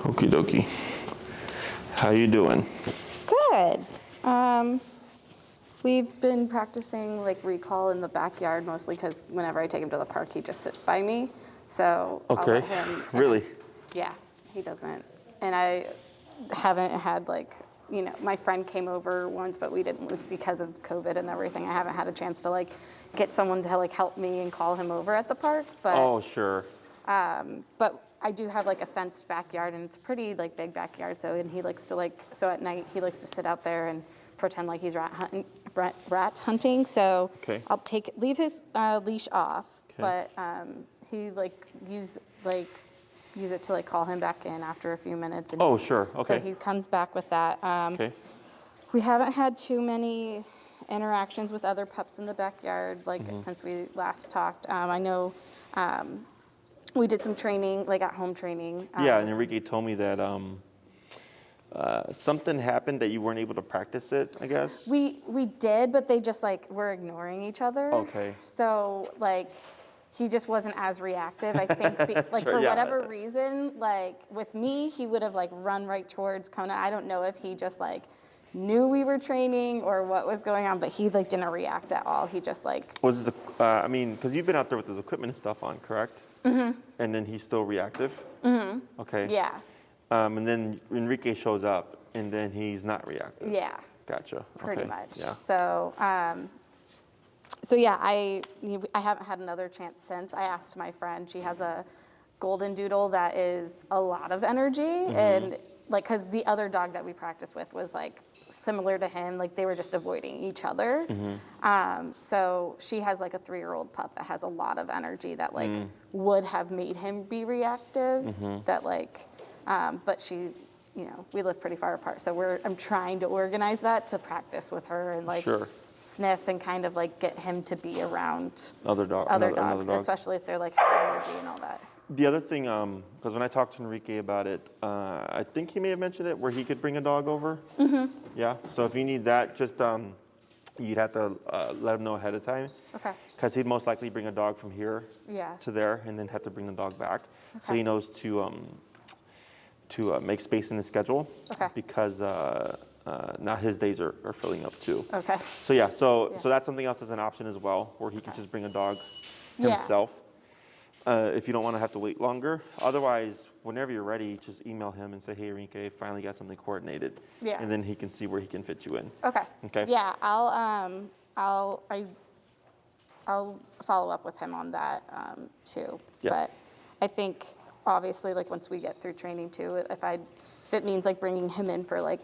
Okie dokie. How you doing? Good. We've been practicing like recall in the backyard mostly because whenever I take him to the park, he just sits by me. So I'll let him. Really? Yeah, he doesn't. And I haven't had my friend came over once, but we didn't because of COVID and everything. I haven't had a chance to get someone to help me and call him over at the park. But oh, sure. But I do have a fenced backyard, and it's a pretty big backyard. And he likes to so at night he likes to sit out there and pretend like he's rat hunting. So okay. I'll leave his leash off, okay. but he use it to call him back in after a few minutes. And oh, sure. Okay. So he comes back with that. Okay. We haven't had too many interactions with other pups in the backyard since we last talked. I know. We did some training, at-home training. Yeah, and Enrique told me that something happened that you weren't able to practice it, I guess? We did, but they just, were ignoring each other. Okay. So, he just wasn't as reactive, I think. Sure, for whatever reason, with me, he would have, run right towards Kona. I don't know if he just, knew we were training or what was going on, but he, didn't react at all. He just, Was this, because you've been out there with his equipment and stuff on, correct? Mm-hmm. And then he's still reactive? Mm-hmm. Okay. Yeah. And then Enrique shows up, and then he's not reactive? Yeah. Gotcha. Pretty okay. much. Yeah. So yeah, I haven't had another chance since. I asked my friend, she has a golden doodle that is a lot of energy, and because the other dog that we practiced with was similar to him, they were just avoiding each other. So she has a 3-year-old pup that has a lot of energy that would have made him be reactive. That but she, we live pretty far apart, so I'm trying to organize that to practice with her and sure. sniff and kind of get him to be around other dogs, especially if they're high energy and all that. The other thing, because when I talked to Enrique about it, I think he may have mentioned it, where he could bring a dog over. Yeah, so if you need that, just you'd have to let him know ahead of time. Okay. Because he'd most likely bring a dog from here to there, and then have to bring the dog back. Okay. So he knows to make space in his schedule. Okay. Because now his days are filling up too. Okay. So yeah, so that's something else as an option as well, where he can just bring a dog himself. If you don't want to have to wait longer. Otherwise, whenever you're ready, just email him and say, hey, Enrique, finally got something coordinated. Yeah. And then he can see where he can fit you in. Okay. Okay. Yeah, I'll follow up with him on that too. Yeah. But I think obviously once we get through training too, if it means bringing him in for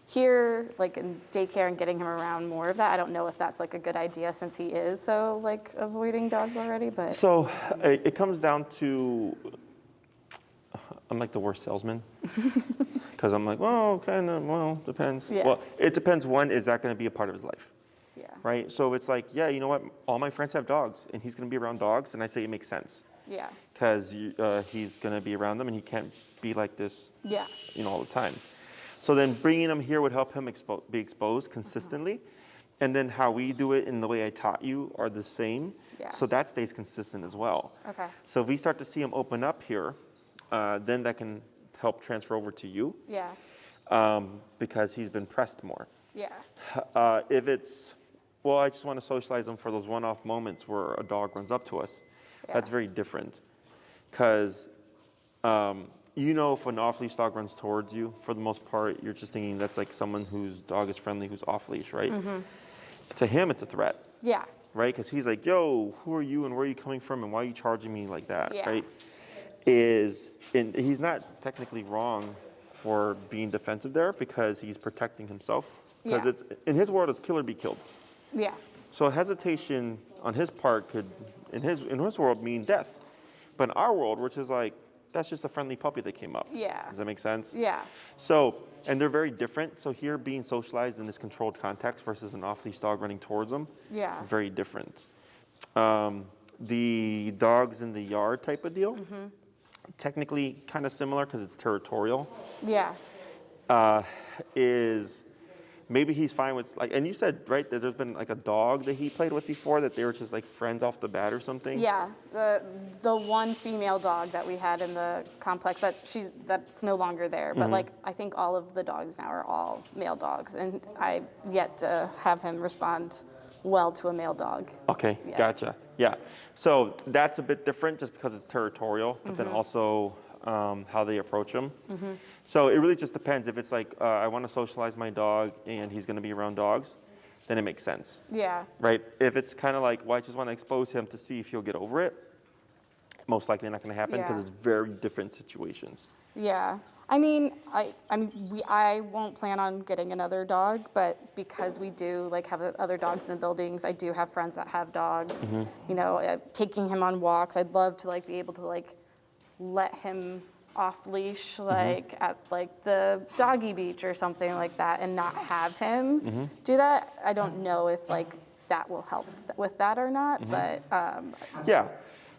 here, in daycare and getting him around more of that. I don't know if that's a good idea since he is so avoiding dogs already, but. So it comes down to, I'm the worst salesman. Because I'm depends. Yeah. Well, it depends. One, is that going to be a part of his life? Yeah. Right? So it's you know what? All my friends have dogs, and he's going to be around dogs, and I say it makes sense. Yeah. Because he's going to be around them, and he can't be like this, Yeah. All the time. So then bringing him here would help him be exposed consistently. And then how we do it and the way I taught you are the same. Yeah. So that stays consistent as well. Okay. So if we start to see him open up here, then that can help transfer over to you. Yeah. Because he's been pressed more. Yeah. If it's, I just want to socialize him for those one-off moments where a dog runs up to us. Yeah. That's very different. Because if an off-leash dog runs towards you, for the most part, you're just thinking that's someone whose dog is friendly, who's off-leash, right? To him, it's a threat. Yeah. Right? Because he's yo, who are you and where are you coming from and why are you charging me like that, yeah. right? And he's not technically wrong for being defensive there because he's protecting himself. Because it's in his world, it's kill or be killed. Yeah. So hesitation on his part could, in his world, mean death. But in our world, which is that's just a friendly puppy that came up. Yeah. Does that make sense? Yeah. So, and they're very different. So here being socialized in this controlled context versus an off-leash dog running towards them, very different. The dogs in the yard type of deal, technically kind of similar because it's territorial. Yeah. maybe he's fine with like, and you said, right, that there's been like a dog that he played with before that they were just like friends off the bat or something? Yeah, the one female dog that we had in the complex that's no longer there. But like I think all of the dogs now are all male dogs, and I yet to have him respond well to a male dog. Okay, Yeah. gotcha. Yeah. So that's a bit different just because it's territorial, but then also how they approach them. So it really just depends. If it's like, I want to socialize my dog and he's going to be around dogs, then it makes sense. Yeah. Right? If it's kind of like, well, I just want to expose him to see if he'll get over it, most likely not going to happen because Yeah. it's very different situations. Yeah. I mean, I won't plan on getting another dog, but because we do like have other dogs in the buildings, I do have friends that have dogs. You know, taking him on walks. I'd love to like be able to like let him off leash like at like the doggy beach or something like that, and not have him do that. I don't know if like that will help with that or not, but Yeah.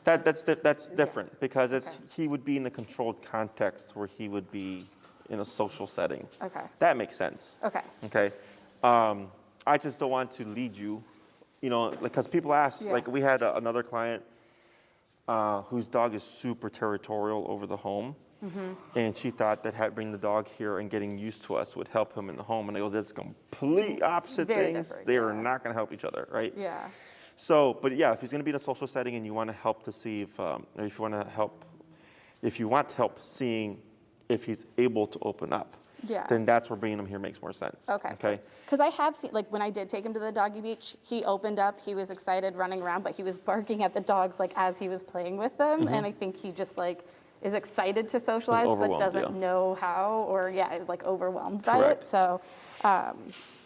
That's different because he would be in a controlled context where he would be in a social setting. Okay. That makes sense. Okay. Okay. I just don't want to lead you, you know, because people ask, Yeah. like we had another client whose dog is super territorial over the home. And she thought that bringing the dog here and getting used to us would help him in the home. And I go, that's complete opposite Very things. different, They are yeah. not going to help each other, right? Yeah. So, but yeah, if he's going to be in a social setting and you want to help to see if, or if you want to help, if you want help seeing if he's able to open up, Yeah. then that's where bringing him here makes more sense. Okay. Okay. Because I have seen, like when I did take him to the doggy beach, he opened up, he was excited running around, but he was barking at the dogs like as he was playing with them. And I think he just like is excited to socialize, but overwhelmed, doesn't yeah. know how, or yeah, is like overwhelmed by Correct. it. So,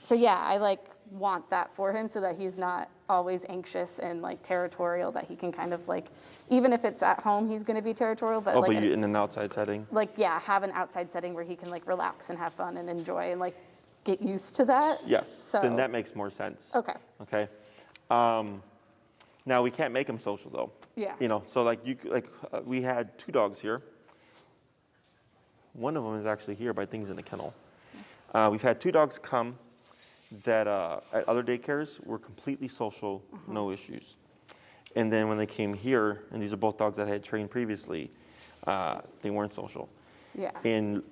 so yeah, I like want that for him so that he's not always anxious and like territorial, that he can kind of like, even if it's at home, he's going to be territorial, but Oh, like, but you in an outside setting? like, yeah, have an outside setting where he can like relax and have fun and enjoy and like get used to that. Yes. So, Then that makes more sense. okay. Okay. Now we can't make him social though. Yeah. You know, so like we had 2 dogs here. One of them is actually here, but I think he's in a kennel. We've had 2 dogs come that at other daycares were completely social, no issues. And then when they came here, and these are both dogs that I had trained previously, they weren't social. Yeah. And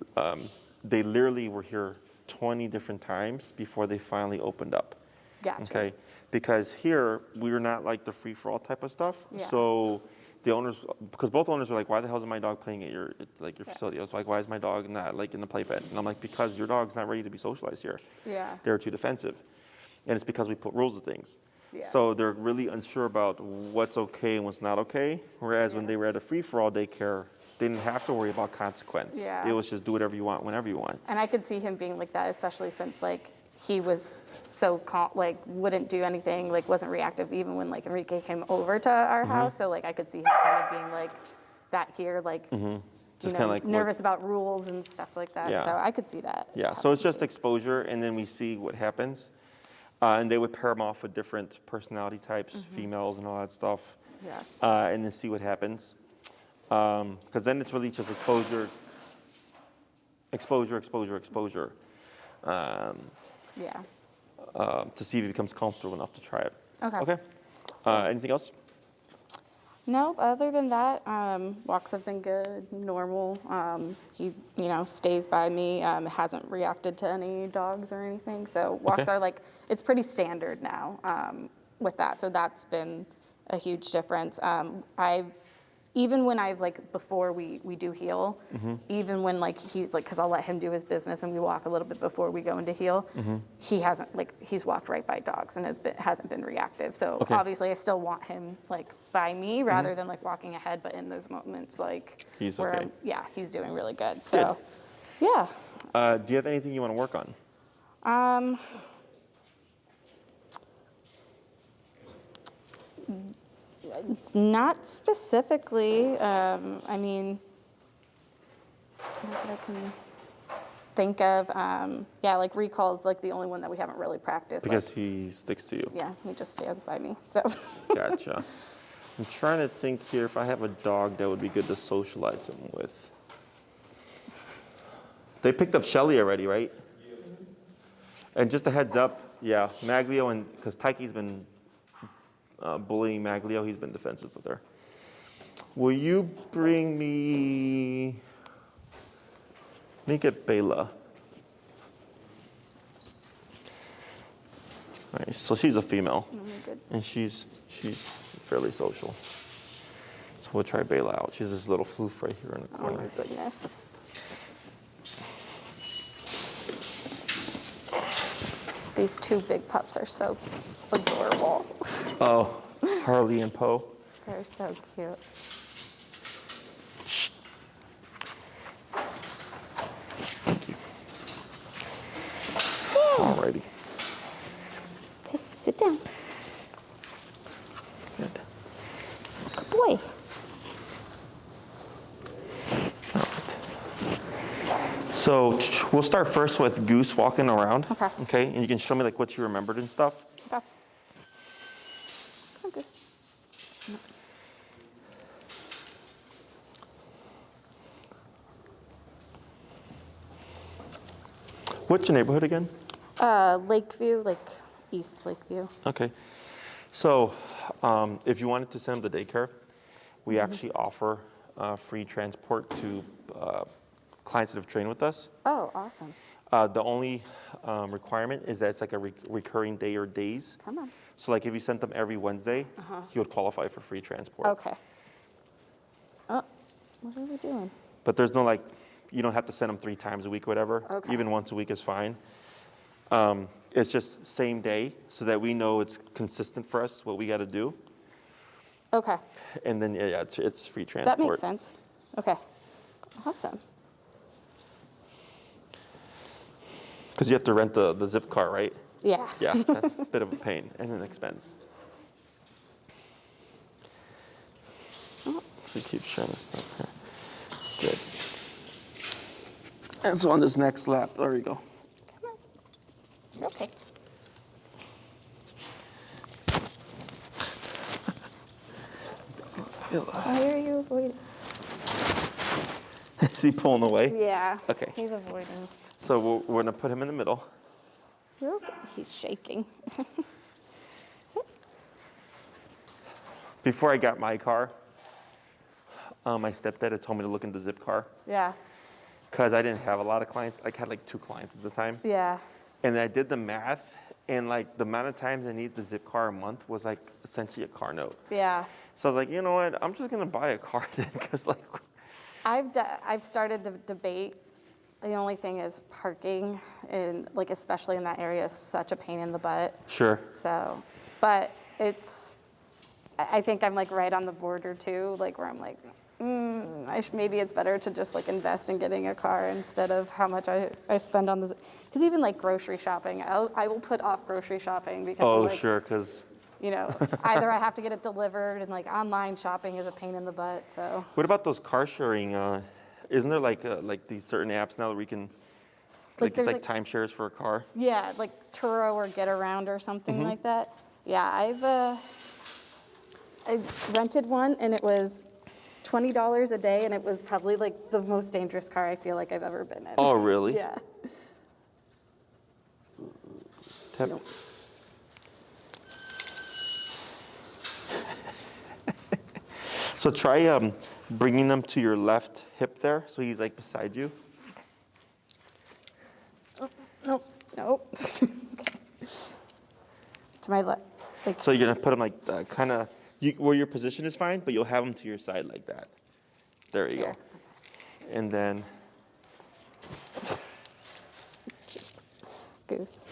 they literally were here 20 different times before they finally opened up. Gotcha. Okay, because here we were not like the free-for-all type of stuff. Yeah. So the owners, because both owners were like, "Why the hell is my dog playing at your Yes. facility?" I was like, "Why is my dog not like in the playpen?" And I'm like, "Because your dog's not ready to be socialized here. Yeah. They're too defensive, and it's because we put rules to things." Yeah. So they're really unsure about what's okay and what's not okay. Whereas when Yeah. they were at a free-for-all daycare, they didn't have to worry about consequence. Yeah. It was just do whatever you want, whenever you want. And I could see him being like that, especially since like he was so calm, like wouldn't do anything, like wasn't reactive even when like Enrique came over to our house. So like I could see him kind of being like that here, like Just you kind know, of like nervous about rules and stuff like that. Yeah. So I could see that. Yeah, so it's just exposure, and then we see what happens. And they would pair them off with different personality types, females and all that stuff, Yeah. and then see what happens. Because then it's really just exposure, exposure, exposure, exposure, Yeah. to see if he becomes comfortable enough to try it. Okay. Okay. Anything else? No, other than that, walks have been good, normal. He, you know, stays by me, hasn't reacted to any dogs or anything. So walks Okay. are like, it's pretty standard now with that. So that's been a huge difference. Even when I've like, before we do heel, even when like he's like, cause I'll let him do his business and we walk a little bit before we go into heel, he hasn't like, he's walked right by dogs and hasn't been reactive. So Okay. obviously I still want him like by me rather than like walking ahead, but in those moments like He's where okay. yeah, he's doing really good. So yeah. Do you have anything you want to work on? Not specifically. I mean, not that I can think of. Yeah, like recall's like the only one that we haven't really practiced. Because Like, he sticks to you. yeah, he just stands by me. So Gotcha. I'm trying to think here if I have a dog that would be good to socialize him with. They picked up Shelly already, right? And just a heads up, yeah, Maglio, and because Taiki's been bullying Maglio, he's been defensive with her. Will you bring me? Let me get Bela. All right, so she's a female, Oh my goodness. and she's fairly social. So we'll try Bela out. She's this little floof right here in the Oh corner. my goodness. These two big pups are so adorable. Oh, Harley and Poe. They're so cute. Thank you. Alrighty. Okay, sit down. Good. Good boy. So we'll start first with Goose walking around. Okay. Okay, and you can show me like what you remembered and stuff. Okay. Come on, Goose. What's your neighborhood again? Lakeview, like East Lakeview. Okay. So if you wanted to send them to daycare, we actually offer free transport to clients that have trained with us. Oh, awesome. The only requirement is that it's like a recurring day or days. Come on. So like if you sent them every Wednesday, you would qualify for free transport. Okay. Oh, what are we doing? But there's no like, you don't have to send them 3 times a week or whatever. Okay. Even once a week is fine. It's just same day so that we know it's consistent for us, what we got to do. Okay. And then, yeah, it's free transport. That makes sense. Okay. Awesome. Because you have to rent the zip car, right? Yeah. Yeah, that's a bit of a pain and an expense. Oh. So keep showing us stuff here. Good. And so on this next lap, there you go. Come on. You're okay. Why are you avoiding? Is he pulling away? Yeah. Okay. He's avoiding. So we're going to put him in the middle. You're okay. He's shaking. Sit. Before I got my car, my stepdad had told me to look into zip car Yeah. because I didn't have a lot of clients. I had like 2 clients at the time. Yeah. And I did the math, and like the amount of times I need the zip car a month was like essentially a car note. Yeah. So I was like, you know what? I'm just going to buy a car then because like... I've started to debate. The only thing is parking, and like especially in that area, is such a pain in the butt. Sure. So, but I think I'm like right on the border too, like where I'm like, maybe it's better to just like invest in getting a car instead of how much I spend on this. Because even like grocery shopping, I will put off grocery shopping because Oh, like, sure, because... you know, either I have to get it delivered, and like online shopping is a pain in the butt. So. What about those car sharing? Isn't there like these certain apps now that we can, like it's like timeshares for a car? Yeah, like Turo or Get Around or something like that. Yeah, I rented one, and it was $20 a day, and it was probably like the most dangerous car I feel like I've ever been in. Oh, really? Yeah. Tap. Nope. So try bringing them to your left hip there, so he's like beside you. Nope. Nope. To my left. Like. So you're gonna put them like kind of where your position is fine, but you'll have them to your side like that. There you Here. go. And then. Goose.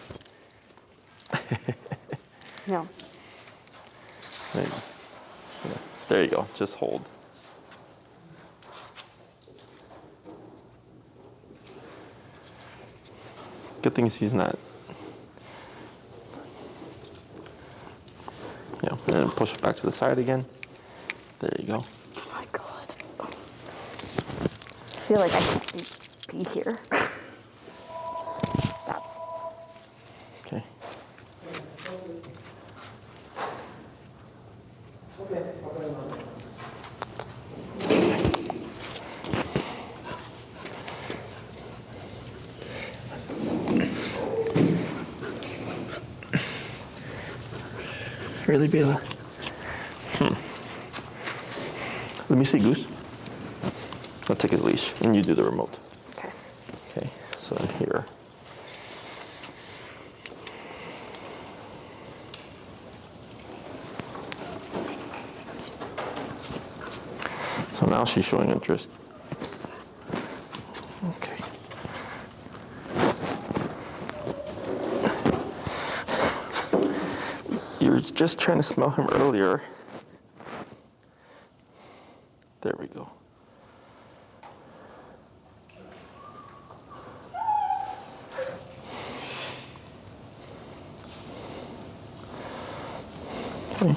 No. There you go. Just hold. Good thing is he's not. Yeah, and then push it back to the side again. There you go. Oh my God. I feel like I can't be here. Stop. Okay. Really, Bela? Let me see, Goose. I'll take his leash, and you do the remote. Okay. Okay, so here. So now she's showing interest. Okay. You were just trying to smell him earlier. There we go. Okay.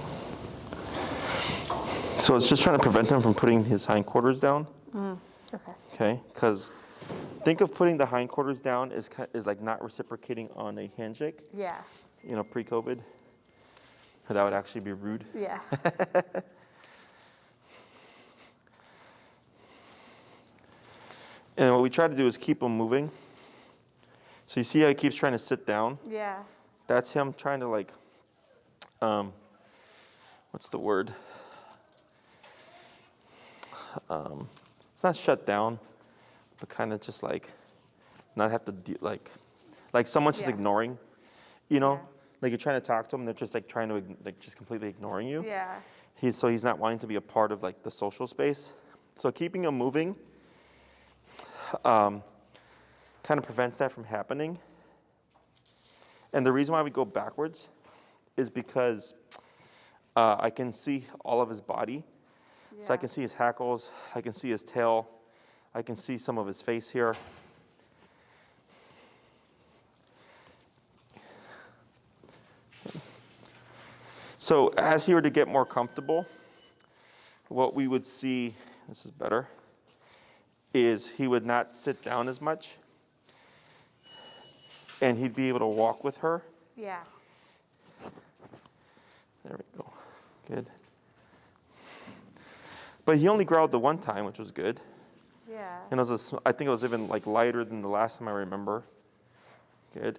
So it's just trying to prevent him from putting his hindquarters down. Okay. Okay, because think of putting the hindquarters down is like not reciprocating on a handshake. Yeah. You know, pre-COVID. That would actually be rude. Yeah. And what we try to do is keep him moving. So you see how he keeps trying to sit down? Yeah. That's him trying to like, what's the word? It's not shut down, but kind of just like not have to like someone just ignoring, you know? Yeah. Like you're trying to talk to them, they're just like trying to like just completely ignoring you. Yeah. He's not wanting to be a part of like the social space. So keeping him moving kind of prevents that from happening. And the reason why we go backwards is because I can see all of his body. So I can see his hackles, I can see his tail, I can see some of his face here. So as he were to get more comfortable, what we would see, this is better, is he would not sit down as much, and he'd be able to walk with her. Yeah. There we go. Good. But he only growled the one time, which was good. Yeah. And I think it was even like lighter than the last time I remember. Good.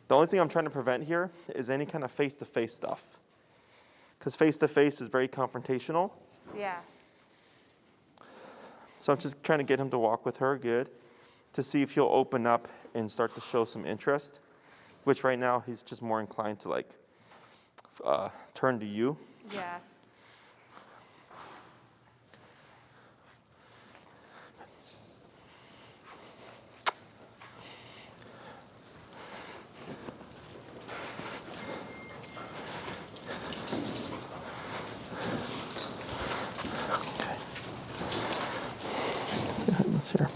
The only thing I'm trying to prevent here is any kind of face-to-face stuff. Because face-to-face is very confrontational. Yeah. So I'm just trying to get him to walk with her, good, to see if he'll open up and start to show some interest, which right now he's just more inclined to like turn to you. Yeah. Let's hear.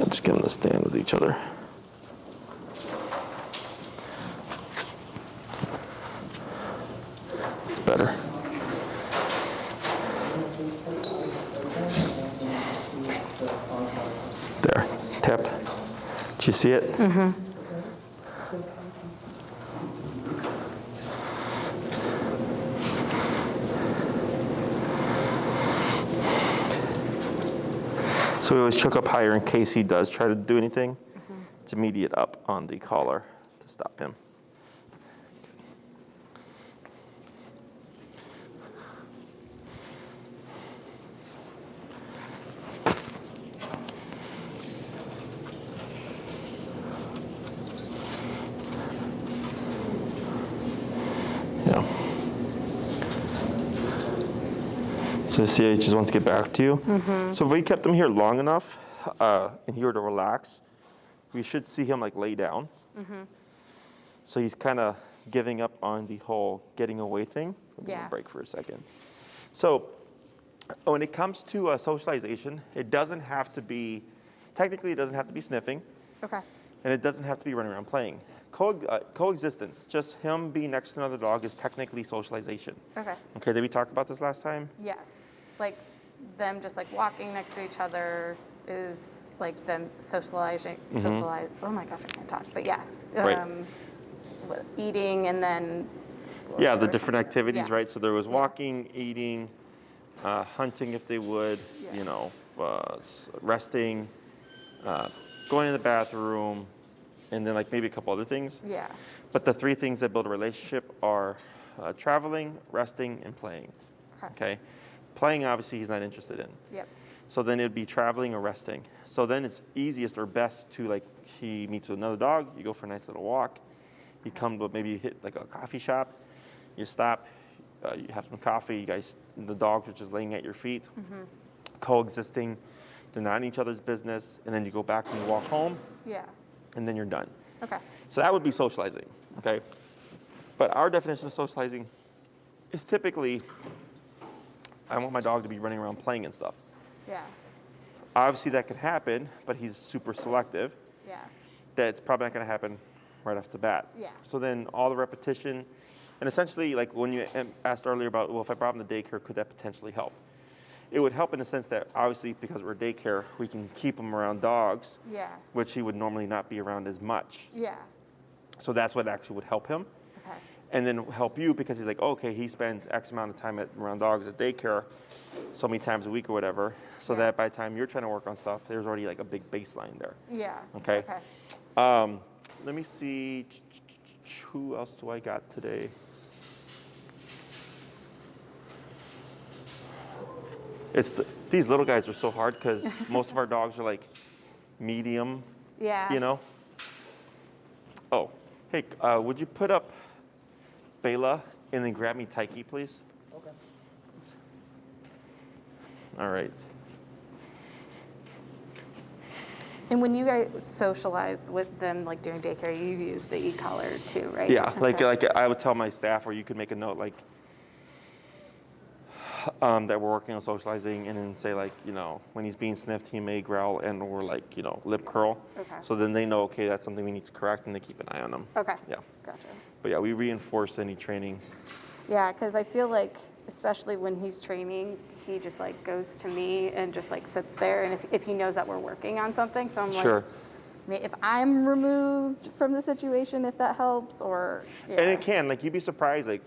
Just get them to stand with each other. Better. There. Tap. Did you see it? Mm-hmm. So we always choke up higher in case he does try to do anything. It's immediate up on the collar to stop him. Yeah. So see, he just wants to get back to you. So if we kept him here long enough, and he were to relax, we should see him like lay down. So he's kind of giving up on the whole getting away thing. We're gonna break for a second. So when it comes to socialization, it doesn't have to be, technically it doesn't have to be sniffing, Okay. and it doesn't have to be running around playing. Coexistence, just him being next to another dog is technically socialization. Okay. Okay, did we talk about this last time? Yes. Like them just like walking next to each other is like them socializing. Oh my gosh, I can't talk. But yes. Right. Eating and then. Yeah, the different activities, Yeah. right? So there was walking, eating, hunting if they would, Yeah. resting, going to the bathroom, and then like maybe a couple other things. Yeah. But the three things that build a relationship are traveling, resting, and playing. Okay. Playing, obviously, he's not interested in. Yep. So then it'd be traveling or resting. So then it's easiest or best to like, he meets with another dog, you go for a nice little walk, you come to maybe hit like a coffee shop, you stop, you have some coffee, you guys, the dogs are just laying at your feet, coexisting, they're not in each other's business, and then you go back and you walk home, Yeah. and then you're done. Okay. So that would be socializing, okay? But our definition of socializing is typically, I want my dog to be running around playing and stuff. Yeah. Obviously that could happen, but he's super selective. Yeah. That's probably not going to happen right off the bat. Yeah. So then all the repetition, and essentially like when you asked earlier about, well, if I brought him to daycare, could that potentially help? It would help in the sense that obviously because we're daycare, we can keep him around dogs, Yeah. which he would normally not be around as much. Yeah. So that's what actually would help him. Okay. And then help you because he's like, okay, he spends X amount of time around dogs at daycare so many times a week or whatever, so Yeah. that by the time you're trying to work on stuff, there's already like a big baseline there. Yeah. Okay. Okay. Let me see, who else do I got today? These little guys are so hard because most of our dogs are like medium, Yeah. you know? Oh, hey, would you put up Bela and then grab me Taiki, please? Okay. All right. And when you guys socialize with them, like during daycare, you use the e-collar too, right? Yeah, Okay. like I would tell my staff, or you could make a note like that we're working on socializing, and then say like, you know, when he's being sniffed, he may growl and or like, you know, lip curl. Okay. So then they know, okay, that's something we need to correct, and they keep an eye on them. Okay. Yeah. Gotcha. But yeah, we reinforce any training. Yeah, because I feel like, especially when he's training, he just like goes to me and just like sits there. And if he knows that we're working on something, so I'm Sure. like, if I'm removed from the situation, if that helps, or yeah. And it can, like, you'd be surprised, like,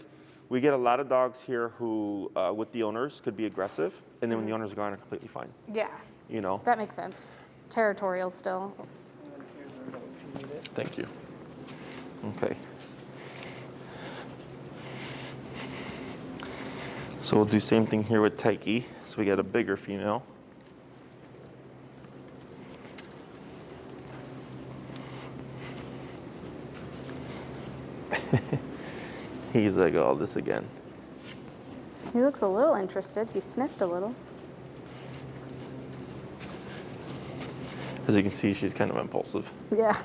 we get a lot of dogs here who, with the owners, could be aggressive, and then when the owners are gone, are completely fine, Yeah, you know? that makes sense. Territorial still. And here's a note if you need it. Thank you. Okay. So we'll do same thing here with Taiki. So we get a bigger female. He's like, oh, this again. He looks a little interested. He sniffed a little. As you can see, she's kind of impulsive. Yeah.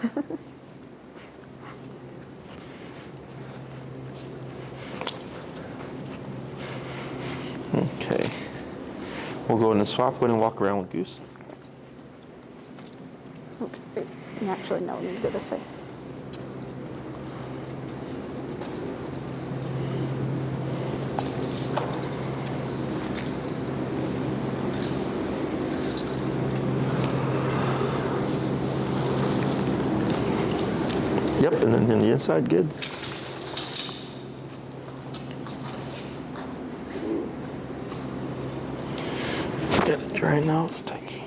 Okay. We'll go in and swap, go ahead and walk around with Goose. Wait, actually, no, we need to go this way. Yep, and then in the inside, good. Get it dry now, it's Taiki.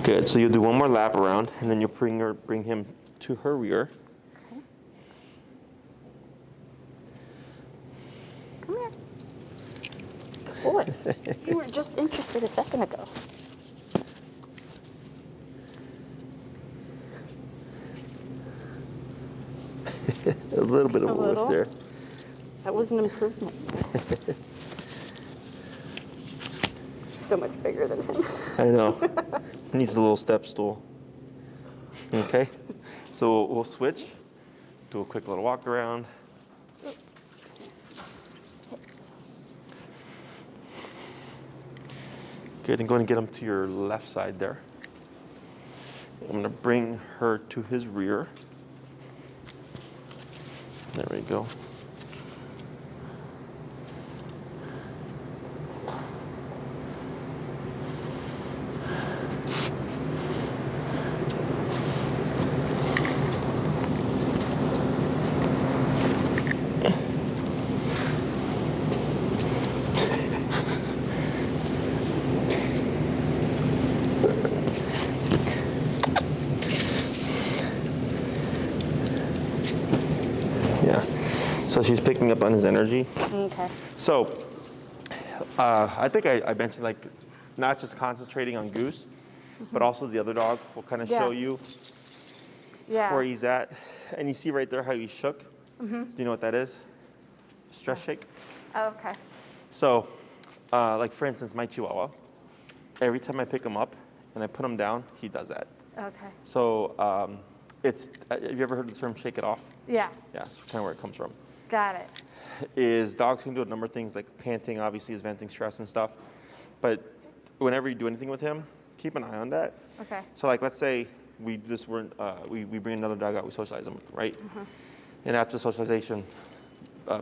Good, so you'll do one more lap around, and then you'll bring him to her rear. Come here. Good boy. You were just interested a second ago. A little bit of a little? lift there. That was an improvement. So much bigger than him. I know. Needs a little step stool. Okay, so we'll switch. Do a quick little walk around. Good, and go ahead and get him to your left side there. I'm gonna bring her to his rear. There we go. So she's picking up on his energy. Okay. So I think I mentioned like not just concentrating on Goose, but also the other dog will kind of show you where he's at. And you see right there how he shook. Do you know what that is? Stress shake. Okay. So like for instance, my Chihuahua, every time I pick him up and I put him down, he does that. Okay. So have you ever heard the term shake it off? Yeah. Yeah, that's kind of where it comes from. Got it. Is dogs can do a number of things like panting, obviously, is venting stress and stuff. But whenever you do anything with him, keep an eye on that. Okay. So like, let's say we bring another dog out, we socialize him, right? And after socialization,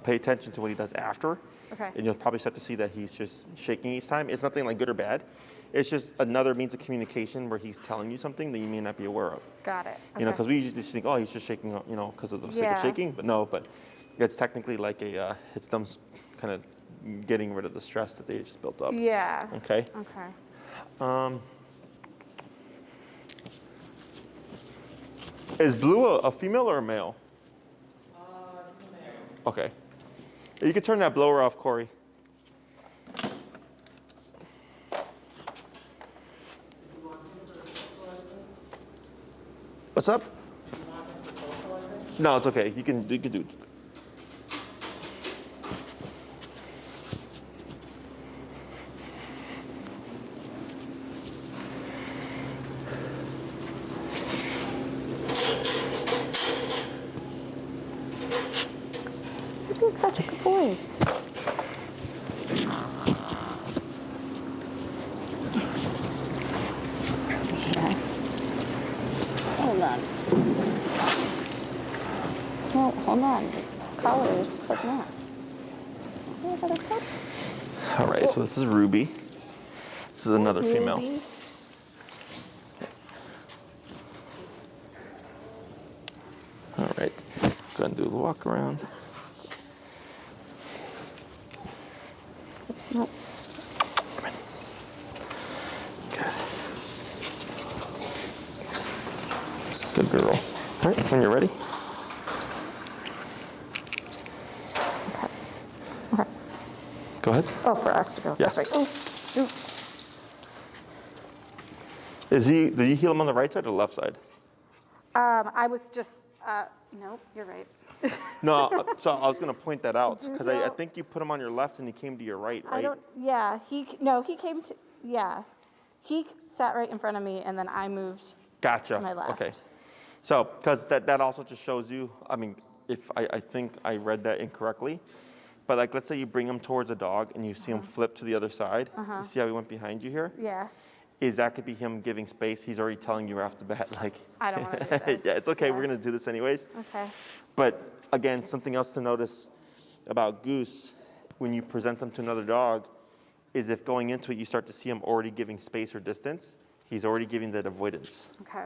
pay attention to what he does after. Okay. And you'll probably start to see that he's just shaking each time. It's nothing like good or bad. It's just another means of communication where he's telling you something that you may not be aware of. Got it. You know, because we usually just think, oh, he's just shaking, because of the sake of shaking. But no, but it's technically like it's them kind of getting rid of the stress that they just built up. Yeah. Okay. Okay. Is Blue a female or a male? Female. Okay. You can turn that blower off, Corey. What's up? No, it's okay. You can do it. You're being such a good boy. Okay. Hold on. Well, hold on. The collar is putting out. See if I can put. All right, so this is Ruby. This is another female. Ruby. All right, go ahead and do the walk around. Nope. Come in. Good. Good girl. All right, when you're ready. Okay. Okay. Go ahead. Oh, for us to go. Yeah. That's right. Oh, shoot. Did you heal him on the right side or the left side? I was just, nope, you're right. No, so I was going to point that out Did you because I heal? think you put him on your left and he came to your right, right? I don't, yeah, he came to, yeah. He sat right in front of me and then I moved Gotcha. to my left. Okay. So, because that also just shows you, I mean, if I think I read that incorrectly, but like, let's say you bring him towards a dog and you see him flip to the other side. You see how he went behind you here? Yeah. That could be him giving space. He's already telling you off the bat, like, I don't want to do this. yeah, it's okay. Yeah. We're going to do this anyways. Okay. But again, something else to notice about Goose when you present them to another dog is if going into it you start to see him already giving space or distance, he's already giving that avoidance. Okay.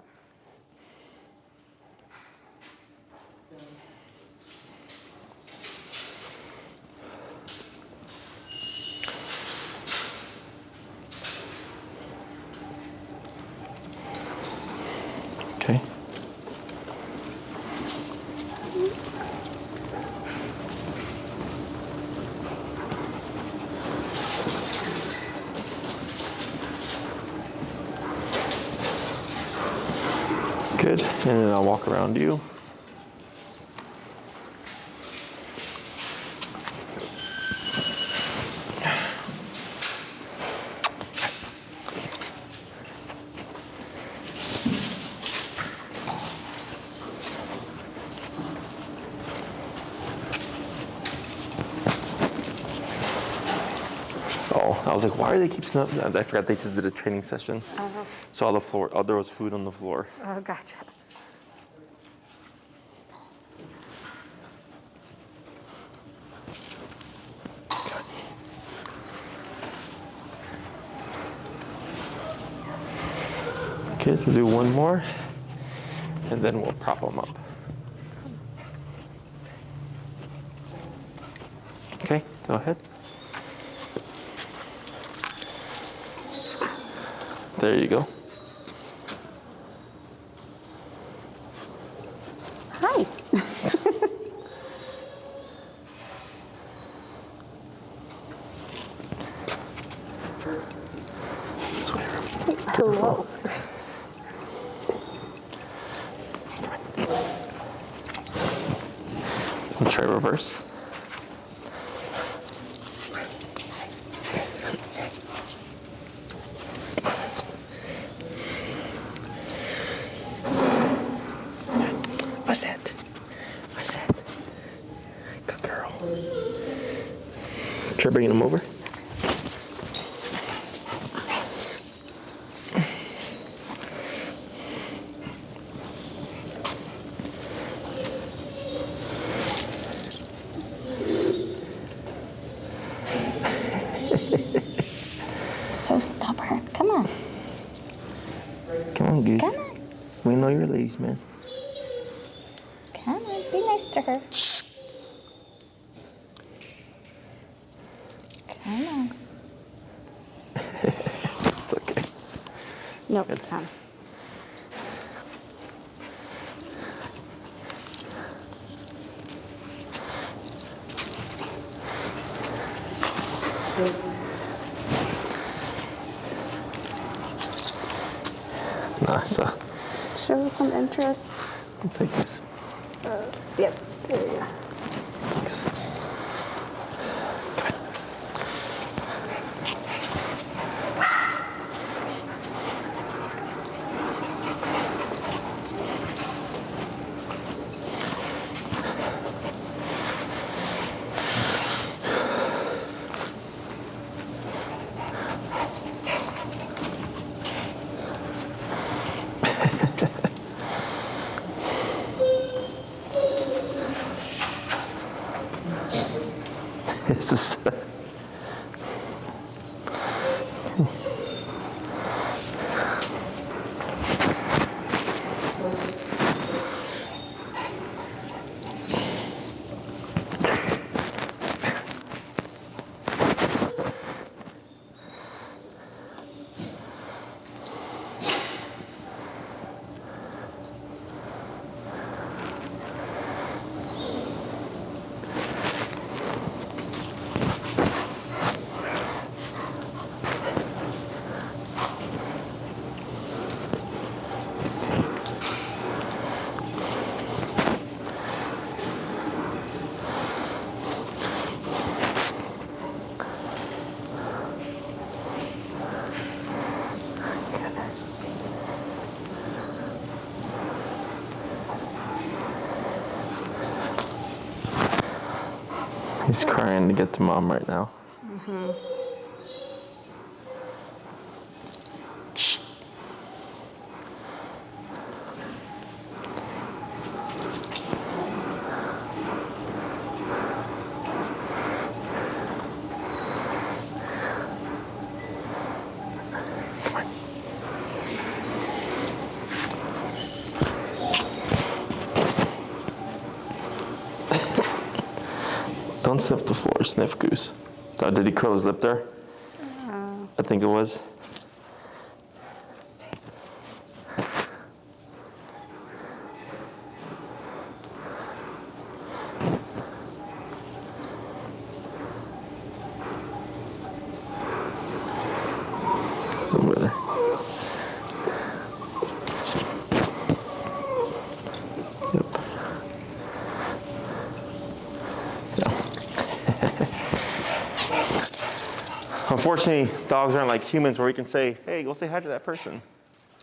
Okay. Good, and then I'll walk around you. Oh, I was like, why are they keep snubbing? I forgot they just did a training session. So all the floor, there was food on the floor. Oh, gotcha. Okay, we'll do one more, and then we'll prop them up. Okay, go ahead. There you go. Hi. Let's try reverse. What's that? What's that? Good girl. Try bringing him over. So stubborn. Come on. Come on, Goose. Come on. We know you're ladies, man. Come on. Be nice to her. Come on. It's okay. Nope, it's fine. Nice. Show some interest. I'll take this. Yep. There you go. Thanks. Come This is He's crying to get to mom right now. Shh. Come on. Don't sniff the floor, sniff Goose. Did he curl his lip there? I think it was. Over there. Yep. Unfortunately, dogs aren't like humans where we can say, hey, go say hi to that person.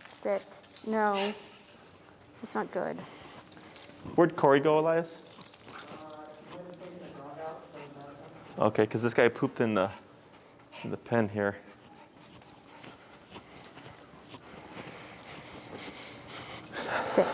Sit. No. It's not good. Where'd Corey go, Elias? Okay, because this guy pooped in the pen here. Sit.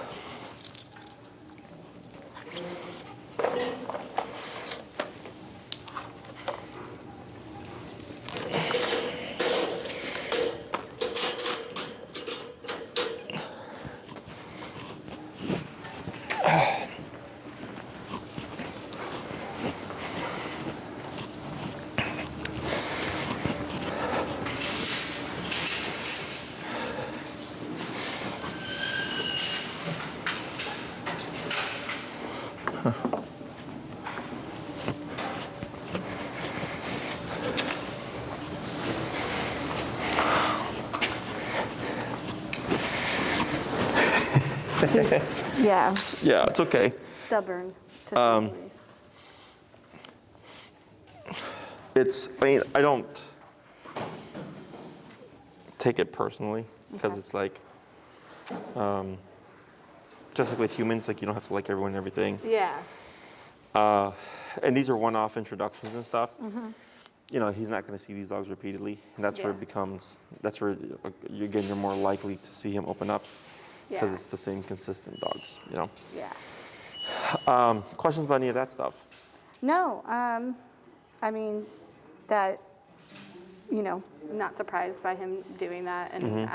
Yeah, Yeah, it's okay. stubborn to say the least. I mean, I don't take it personally because Okay. it's like, just like with humans, like you don't have to like everyone and everything. Yeah. And these are one-off introductions and stuff. You know, he's not going to see these dogs repeatedly, and that's where it Yeah. becomes. That's where you're more likely to see him open up because Yeah. it's the same consistent dogs. You know. Yeah. Questions about any of that stuff? No, I mean, that, I'm not surprised by him doing that. And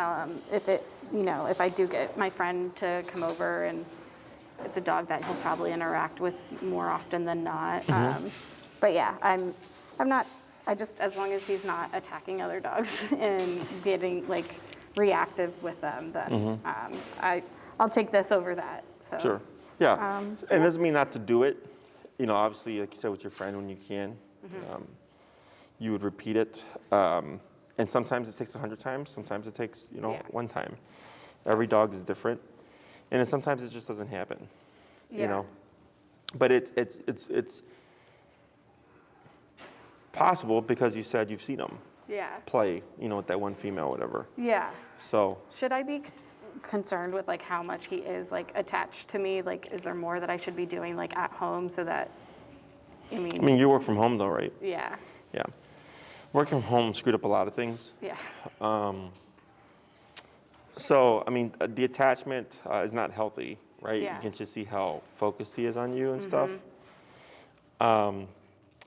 if I do get my friend to come over and it's a dog that he'll probably interact with more often than not. But yeah, I'm not, as long as he's not attacking other dogs and getting like reactive with them, then I'll take this over that. So. Sure. Yeah. And it doesn't mean not to do it. You know, obviously, like you said, with your friend when you can, you would repeat it. And sometimes it takes 100 times. Sometimes it takes, one time. Every dog is different. And then sometimes it just doesn't happen, you know. But it's possible because you said you've seen them play, with that one female or whatever. Yeah. So. Should I be concerned with like how much he is like attached to me? Like, is there more that I should be doing like at home so that, I mean, you work from home though, right? Yeah. Yeah. Working from home screwed up a lot of things. Yeah. So, I mean, the attachment is not healthy, right? Yeah. You can just see how focused he is on you and stuff.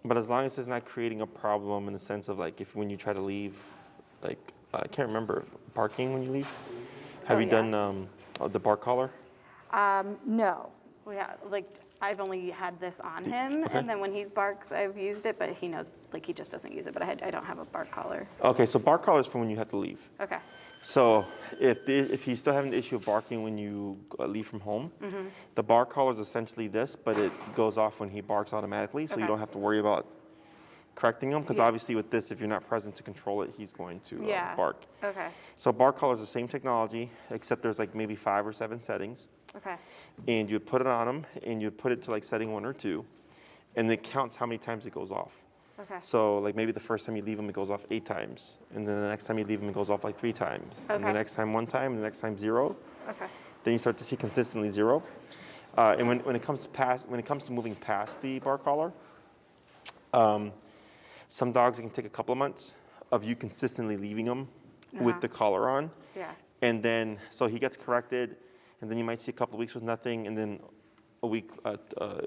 But as long as it's not creating a problem in the sense of like when you try to leave, like, I can't remember, barking when you leave? Have you done the bark collar? No. Yeah, like I've only had this on him, and then when he barks, I've used it, but he knows, like he just doesn't use it, but I don't have a bark collar. Okay, so bark collar is for when you have to leave. Okay. So if he's still having the issue of barking when you leave from home, the bark collar is essentially this, but it goes off when he barks automatically, so you Okay. don't have to worry about correcting him, because Yeah. obviously with this, if you're not present to control it, he's going to bark. Okay. So bark collar is the same technology, except there's like maybe 5 or 7 settings, Okay. and you would put it on him, and you would put it to like setting 1 or 2, and it counts how many times it goes off. Okay. So like maybe the first time you leave him, it goes off 8 times, and then the next time you leave him, it goes off like 3 times, and the Okay. next time 1 time, and the next time 0. Okay. Then you start to see consistently 0. And when it comes to moving past the bark collar, some dogs, it can take a couple of months of you consistently leaving them with the collar on. Yeah. And then, so he gets corrected, and then you might see a couple of weeks with nothing, and then a week,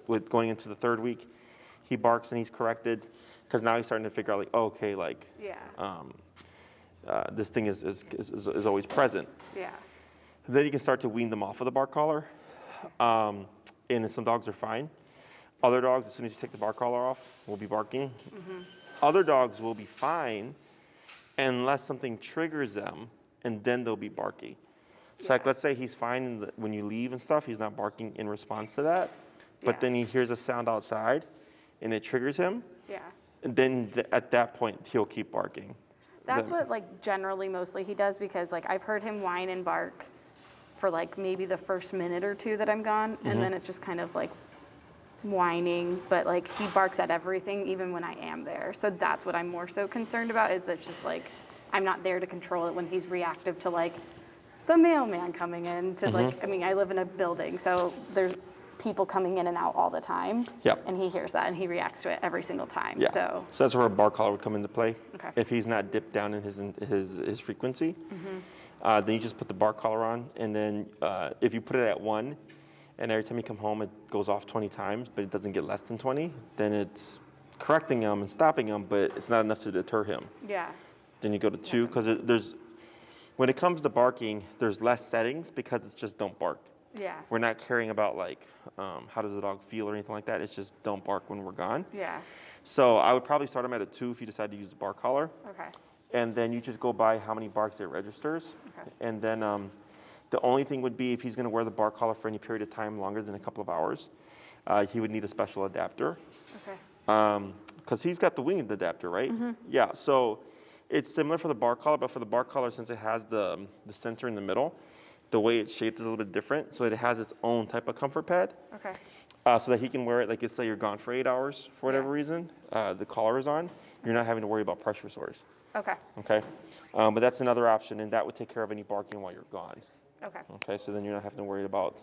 with going into the 3rd week, he barks and he's corrected, because now he's starting to figure out, like, oh, okay, like, Yeah. this thing is always present. Yeah. Then you can start to wean them off of the bark collar, and then some dogs are fine. Other dogs, as soon as you take the bark collar off, will be barking. Other dogs will be fine unless something triggers them, and then they'll be barky. So like, let's say he's fine when you leave and stuff, he's not barking in response to that, but Yeah. then he hears a sound outside, and it triggers him, Yeah. and then at that point, he'll keep barking. That's what like generally mostly he does, because like I've heard him whine and bark for like maybe the first minute or 2 that I'm gone, and then it's just kind of like whining, but like he barks at everything even when I am there. So that's what I'm more so concerned about, is that it's just like I'm not there to control it when he's reactive to like the mailman coming in to like, I mean, I live in a building, so there's people coming in and out all the time. Yep. And he hears that and he reacts to it every single time. Yeah. So that's where a bark collar would come into play. Okay. If he's not dipped down in his frequency, then you just put the bark collar on, and then if you put it at 1, and every time you come home it goes off 20 times, but it doesn't get less than 20, then it's correcting him and stopping him, but it's not enough to deter him. yeah. Then you go to 2, because when it comes to barking, there's less settings, because it's just don't bark. Yeah. We're not caring about like how does the dog feel or anything like that. It's just don't bark when we're gone. Yeah. So I would probably start him at a 2 if you decide to use the bark collar. Okay. And then you just go by how many barks it registers. Okay. And then the only thing would be if he's going to wear the bark collar for any period of time longer than a couple of hours, he would need a special adapter. Okay. Because he's got the winged adapter, right? Yeah, so it's similar for the bark collar, but for the bark collar, since it has the sensor in the middle, the way it's shaped is a little bit different. So it has its own type of comfort pad. Okay. So that he can wear it, like let's say you're gone for 8 hours for whatever reason, the collar is on, you're not having to worry about pressure sores. Okay. Okay? But that's another option, and that would take care of any barking while you're gone. Okay. Okay, so then you're not having to worry about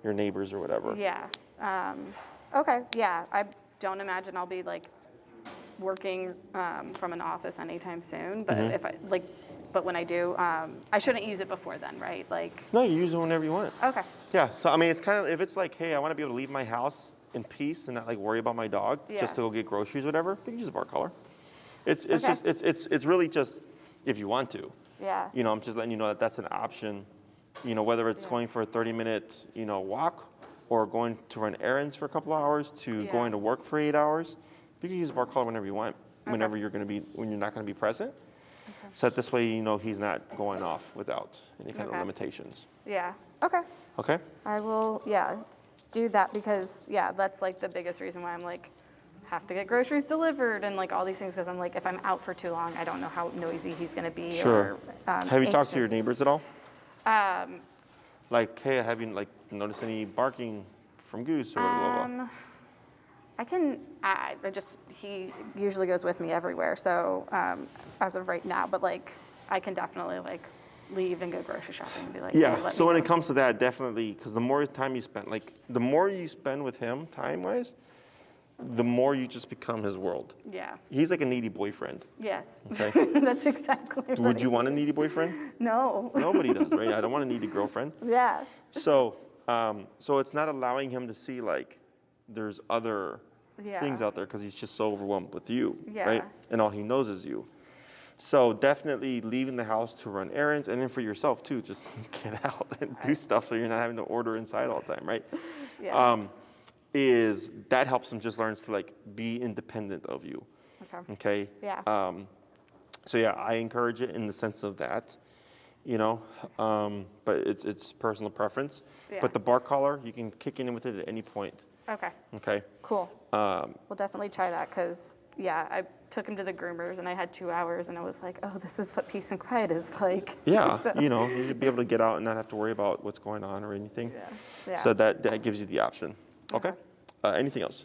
your neighbors or whatever. Yeah. Okay. Yeah. I don't imagine I'll be like working from an office anytime soon. But if I like, but when I do, I shouldn't use it before then, right? Like. No, you use it whenever you want. Okay. Yeah. So I mean, it's kind of if it's like, hey, I want to be able to leave my house in peace and not like worry about my dog just to go get groceries, whatever. You can use a bark collar. It's just it's really just if you want to. Yeah. You know, I'm just letting you know that that's an option. You know, whether it's going for a 30-minute, walk or going to run errands for a couple of hours to going to work for 8 hours, you can use a bark collar whenever you want, whenever you're going to be, when you're not going to be present. Okay. So that this way, he's not going off without any kind of limitations. Yeah. Okay. Okay? I will, do that because, that's like the biggest reason why I'm like, have to get groceries delivered and like all these things because I'm like, if I'm out for too long, I don't know how noisy he's going to be. Sure. Or, have you talked to your neighbors at all? Um, Like, hey, have you like noticed any barking from Goose or blah, blah, blah? He usually goes with me everywhere. So as of right now, but like, I can definitely like leave and go grocery shopping and be like, Yeah, hey, so when it comes to that, definitely, because the more time you spend, like the more you spend with him time-wise, the more you just become his world. Yeah. He's like a needy boyfriend. Yes. Okay. That's exactly right. Would you want a needy boyfriend? No. Nobody does, right? I don't want a needy girlfriend. Yeah. So it's not allowing him to see like there's other things out there because he's just so overwhelmed with you, right? And all he knows is you. So definitely leaving the house to run errands, and then for yourself too, just get out and do stuff so you're not having to order inside all the time, right? Yes. Is that helps him just learns to like be independent of you. Okay. Yeah. So yeah, I encourage it in the sense of that, but it's personal preference. Yeah. But the bark collar, you can kick in with it at any point. Okay. Okay. Cool. We'll definitely try that because, I took him to the groomers and I had 2 hours and I was like, oh, this is what peace and quiet is like. Yeah, So- you should be able to get out and not have to worry about what's going on or anything. Yeah. So that gives you the option. Okay. Anything else?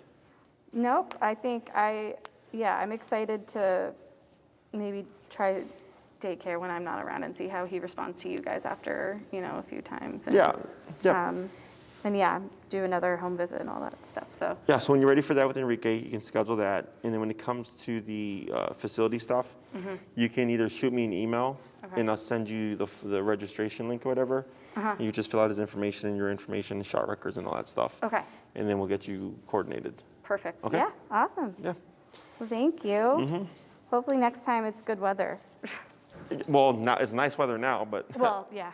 Nope. I think I'm excited to maybe try daycare when I'm not around and see how he responds to you guys after, a few times. And, Yeah. And do another home visit and all that stuff. So. Yeah, so when you're ready for that with Enrique, you can schedule that. And then when it comes to the facility stuff, you can either shoot me an email and I'll send you the registration link or whatever. And you just fill out his information and your information and shot records and all that stuff. Okay. And then we'll get you coordinated. Perfect. Okay. Yeah, awesome. Yeah. Well, thank you. Hopefully next time it's good weather. Well, it's nice weather now, but Well, yeah.